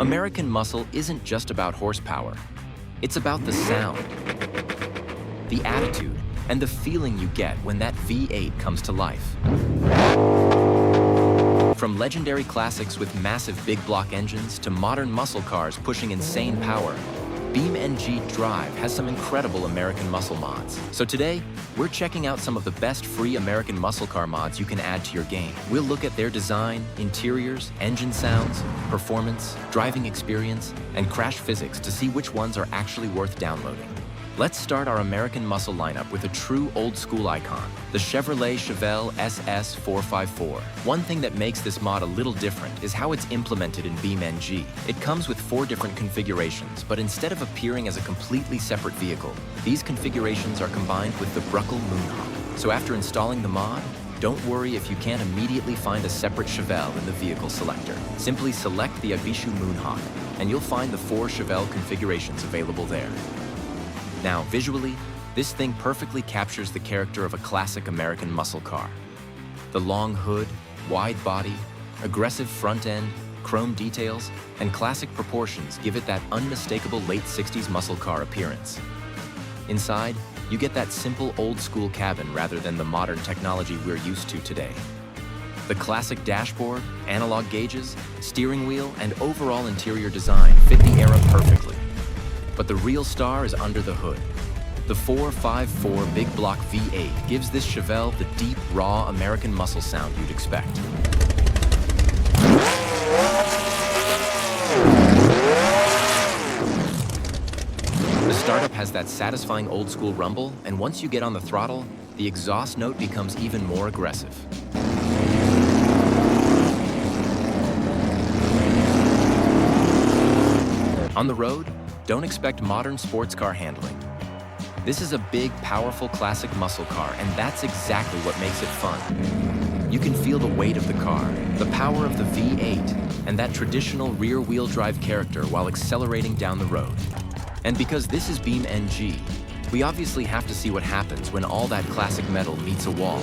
American muscle isn't just about horsepower. It's about the sound, the attitude, and the feeling you get when that V8 comes to life. From legendary classics with massive big block engines to modern muscle cars pushing insane power, BeamNG Drive has some incredible American muscle mods. So today, we're checking out some of the best free American muscle car mods you can add to your game. We'll look at their design, interiors, engine sounds, performance, driving experience, and crash physics to see which ones are actually worth downloading. Let's start our American muscle lineup with a true old-school icon, the Chevrolet Chevelle SS454. One thing that makes this mod a little different is how it's implemented in BeamNG. It comes with 4 different configurations, but instead of appearing as a completely separate vehicle, these configurations are combined with the Bruckle Moonhawk. So after installing the mod, don't worry if you can't immediately find a separate Chevelle in the vehicle selector. Simply select the Abishu Moonhawk, and you'll find the 4 Chevelle configurations available there. Now, visually, this thing perfectly captures the character of a classic American muscle car. The long hood, wide body, aggressive front end, chrome details, and classic proportions give it that unmistakable late 60s muscle car appearance. Inside, you get that simple old-school cabin rather than the modern technology we're used to today. The classic dashboard, analog gauges, steering wheel, and overall interior design fit the era perfectly. But the real star is under the hood. The 454 big block V8 gives this Chevelle the deep, raw American muscle sound you'd expect. The startup has that satisfying old-school rumble, and once you get on the throttle, the exhaust note becomes even more aggressive. On the road, don't expect modern sports car handling. This is a big, powerful classic muscle car, and that's exactly what makes it fun. You can feel the weight of the car, the power of the V8, and that traditional rear-wheel drive character while accelerating down the road. And because this is BeamNG, we obviously have to see what happens when all that classic metal meets a wall.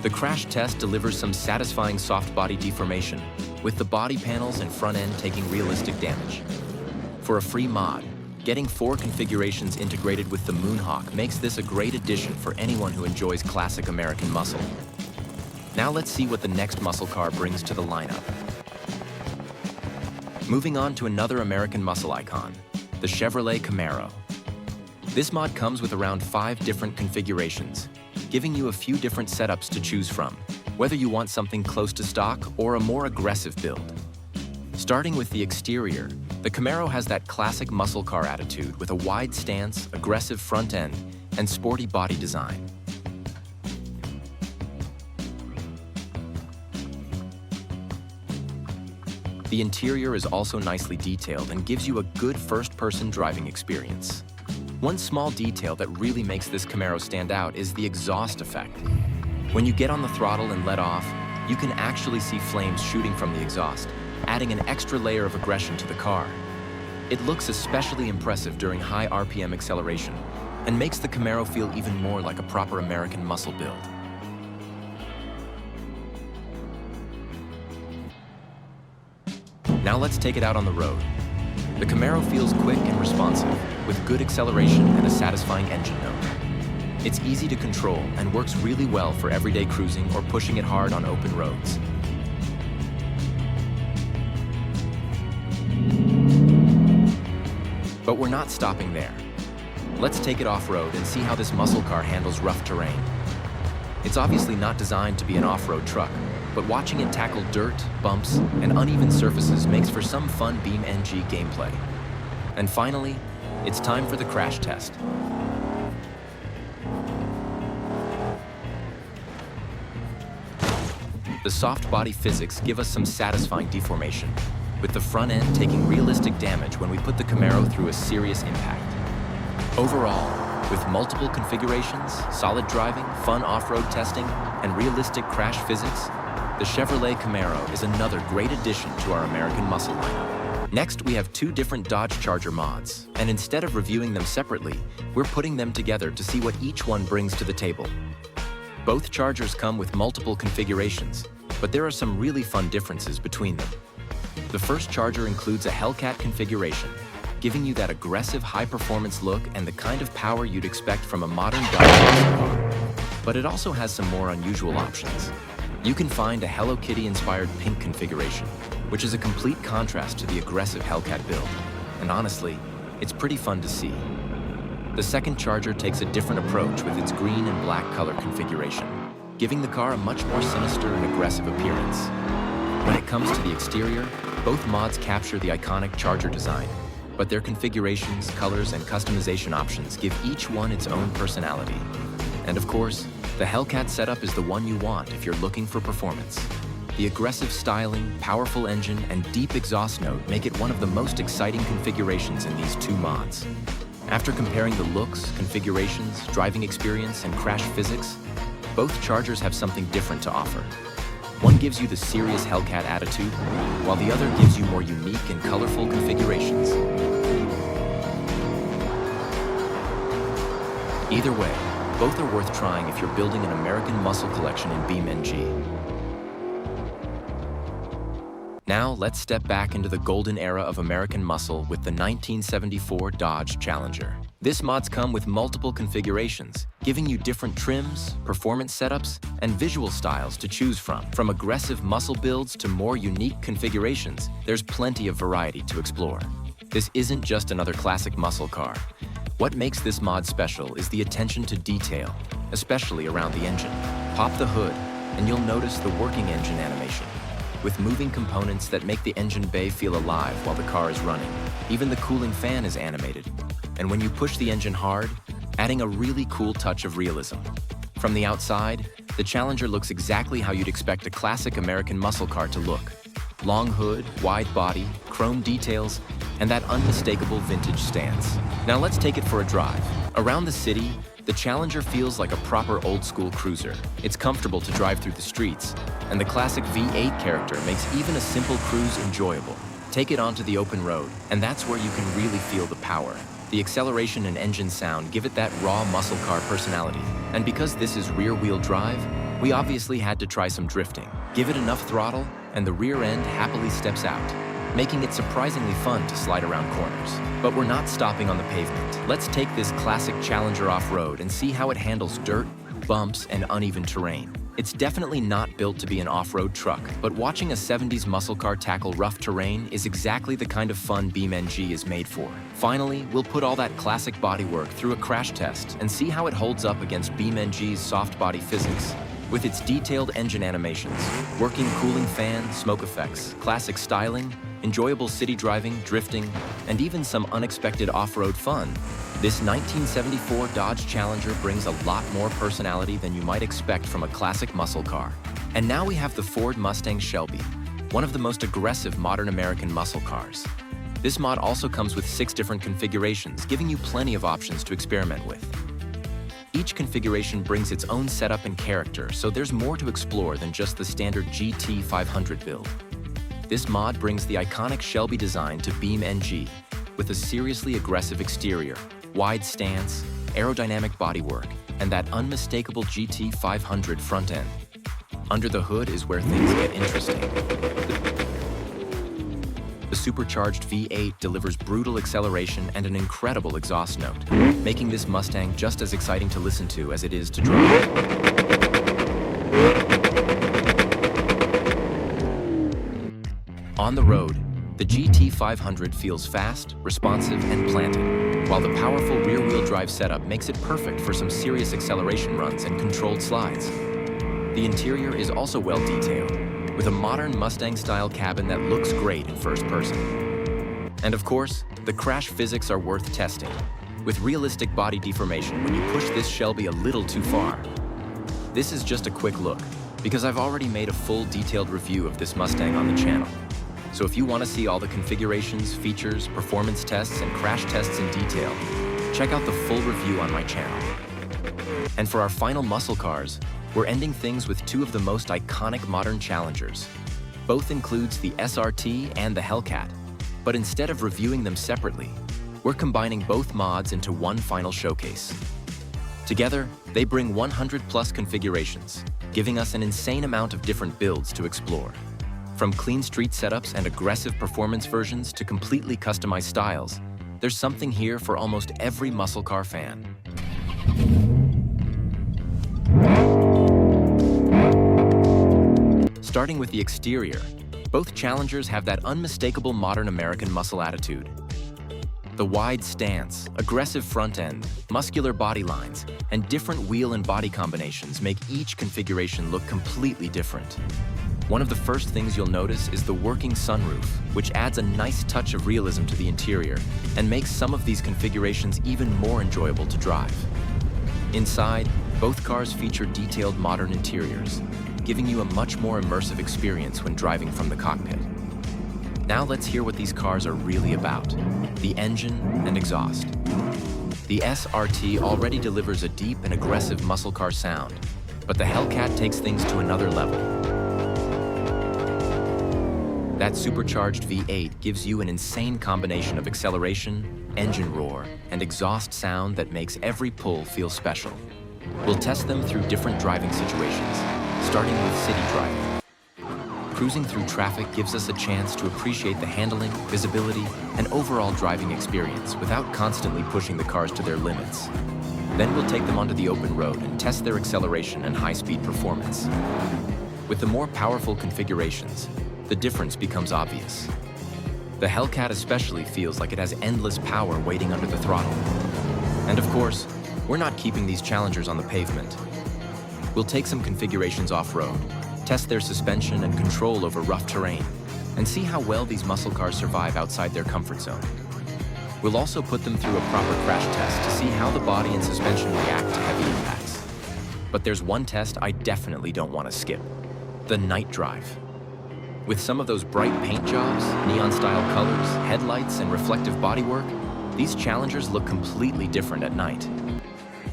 The crash test delivers some satisfying soft body deformation, with the body panels and front end taking realistic damage. For a free mod, getting 4 configurations integrated with the Moonhawk makes this a great addition for anyone who enjoys classic American muscle. Now let's see what the next muscle car brings to the lineup. Moving on to another American muscle icon, the Chevrolet Camaro. This mod comes with around 5 different configurations, giving you a few different setups to choose from, whether you want something close to stock or a more aggressive build. Starting with the exterior, the Camaro has that classic muscle car attitude with a wide stance, aggressive front end, and sporty body design. The interior is also nicely detailed and gives you a good first-person driving experience. One small detail that really makes this Camaro stand out is the exhaust effect. When you get on the throttle and let off, you can actually see flames shooting from the exhaust, adding an extra layer of aggression to the car. It looks especially impressive during high RPM acceleration and makes the Camaro feel even more like a proper American muscle build. Now let's take it out on the road. The Camaro feels quick and responsive, with good acceleration and a satisfying engine note. It's easy to control and works really well for everyday cruising or pushing it hard on open roads. But we're not stopping there. Let's take it off-road and see how this muscle car handles rough terrain. It's obviously not designed to be an off-road truck, but watching it tackle dirt, bumps, and uneven surfaces makes for some fun BeamNG gameplay. And finally, it's time for the crash test. The soft body physics give us some satisfying deformation, with the front end taking realistic damage when we put the Camaro through a serious impact. Overall, with multiple configurations, solid driving, fun off-road testing, and realistic crash physics, the Chevrolet Camaro is another great addition to our American muscle lineup. Next, we have two different Dodge Charger mods, and instead of reviewing them separately, we're putting them together to see what each one brings to the table. Both Chargers come with multiple configurations, but there are some really fun differences between them. The first Charger includes a Hellcat configuration, giving you that aggressive high-performance look and the kind of power you'd expect from a modern Dodge muscle car. But it also has some more unusual options. You can find a Hello Kitty-inspired pink configuration, which is a complete contrast to the aggressive Hellcat build. And honestly, it's pretty fun to see. The second Charger takes a different approach with its green and black color configuration, giving the car a much more sinister and aggressive appearance. When it comes to the exterior, both mods capture the iconic Charger design, but their configurations, colors, and customization options give each one its own personality. And of course, the Hellcat setup is the one you want if you're looking for performance. The aggressive styling, powerful engine, and deep exhaust note make it one of the most exciting configurations in these two mods. After comparing the looks, configurations, driving experience, and crash physics, both Chargers have something different to offer. One gives you the serious Hellcat attitude, while the other gives you more unique and colorful configurations. Either way, both are worth trying if you're building an American muscle collection in BeamNG. Now, let's step back into the golden era of American muscle with the 1974 Dodge Challenger. This mods come with multiple configurations, giving you different trims, performance setups, and visual styles to choose from. From aggressive muscle builds to more unique configurations, there's plenty of variety to explore. This isn't just another classic muscle car. What makes this mod special is the attention to detail, especially around the engine. Pop the hood, and you'll notice the working engine animation, with moving components that make the engine bay feel alive while the car is running. Even the cooling fan is animated, and when you push the engine hard, adding a really cool touch of realism. From the outside, the Challenger looks exactly how you'd expect a classic American muscle car to look. Long hood, wide body, chrome details, and that unmistakable vintage stance. Now let's take it for a drive. Around the city, the Challenger feels like a proper old-school cruiser. It's comfortable to drive through the streets, and the classic V8 character makes even a simple cruise enjoyable. Take it onto the open road, and that's where you can really feel the power. The acceleration and engine sound give it that raw muscle car personality. And because this is rear-wheel drive, we obviously had to try some drifting. Give it enough throttle, and the rear end happily steps out, making it surprisingly fun to slide around corners. But we're not stopping on the pavement. Let's take this classic Challenger off-road and see how it handles dirt, bumps, and uneven terrain. It's definitely not built to be an off-road truck, but watching a 70s muscle car tackle rough terrain is exactly the kind of fun BeamNG is made for. Finally, we'll put all that classic bodywork through a crash test and see how it holds up against BeamNG's soft body physics. With its detailed engine animations, working cooling fan, smoke effects, classic styling, enjoyable city driving, drifting, and even some unexpected off-road fun, this 1974 Dodge Challenger brings a lot more personality than you might expect from a classic muscle car. And now we have the Ford Mustang Shelby, one of the most aggressive modern American muscle cars. This mod also comes with 6 different configurations, giving you plenty of options to experiment with. Each configuration brings its own setup and character, so there's more to explore than just the standard GT 500 build. This mod brings the iconic Shelby design to BeamNG with a seriously aggressive exterior, wide stance, aerodynamic bodywork, and that unmistakable GT 500 front end. Under the hood is where things get interesting. The supercharged V8 delivers brutal acceleration and an incredible exhaust note, making this Mustang just as exciting to listen to as it is to drive. On the road, the GT 500 feels fast, responsive, and planted, while the powerful rear-wheel drive setup makes it perfect for some serious acceleration runs and controlled slides. The interior is also well detailed, with a modern Mustang-style cabin that looks great in first person. And of course, the crash physics are worth testing, with realistic body deformation when you push this Shelby a little too far. This is just a quick look, because I've already made a full detailed review of this Mustang on the channel. So if you want to see all the configurations, features, performance tests, and crash tests in detail, check out the full review on my channel. And for our final muscle cars, we're ending things with 2 of the most iconic modern Challengers. Both includes the SRT and the Hellcat. But instead of reviewing them separately, we're combining both mods into one final showcase. Together, they bring 100+ configurations, giving us an insane amount of different builds to explore. From clean street setups and aggressive performance versions to completely customized styles, there's something here for almost every muscle car fan. Starting with the exterior, both Challengers have that unmistakable modern American muscle attitude. The wide stance, aggressive front end, muscular body lines, and different wheel and body combinations make each configuration look completely different. One of the first things you'll notice is the working sunroof, which adds a nice touch of realism to the interior and makes some of these configurations even more enjoyable to drive. Inside, both cars feature detailed modern interiors, giving you a much more immersive experience when driving from the cockpit. Now let's hear what these cars are really about: the engine and exhaust. The SRT already delivers a deep and aggressive muscle car sound, but the Hellcat takes things to another level. That supercharged V8 gives you an insane combination of acceleration, engine roar, and exhaust sound that makes every pull feel special. We'll test them through different driving situations, starting with city driving. Cruising through traffic gives us a chance to appreciate the handling, visibility, and overall driving experience without constantly pushing the cars to their limits. Then we'll take them onto the open road and test their acceleration and high-speed performance. With the more powerful configurations, the difference becomes obvious. The Hellcat especially feels like it has endless power waiting under the throttle. And of course, we're not keeping these Challengers on the pavement. We'll take some configurations off-road, test their suspension and control over rough terrain, and see how well these muscle cars survive outside their comfort zone. We'll also put them through a proper crash test to see how the body and suspension react to heavy impacts. But there's one test I definitely don't want to skip: the night drive. With some of those bright paint jobs, neon-style colors, headlights, and reflective bodywork, these Challengers look completely different at night.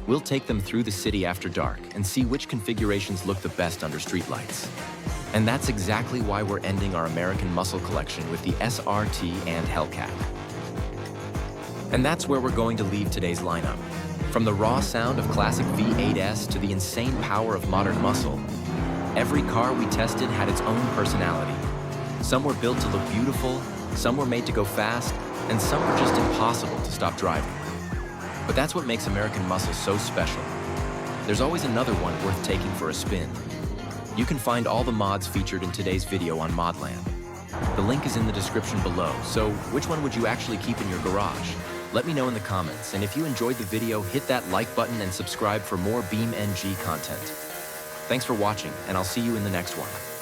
We'll take them through the city after dark and see which configurations look the best under streetlights. And that's exactly why we're ending our American muscle collection with the SRT and Hellcat. And that's where we're going to leave today's lineup. From the raw sound of classic V8s to the insane power of modern muscle, every car we tested had its own personality. Some were built to look beautiful, some were made to go fast, and some were just impossible to stop driving. But that's what makes American muscle so special. There's always another one worth taking for a spin. You can find all the mods featured in today's video on ModLand. The link is in the description below, so which one would you actually keep in your garage? Let me know in the comments, and if you enjoyed the video, hit that like button and subscribe for more BeamNG content. Thanks for watching, and I'll see you in the next one.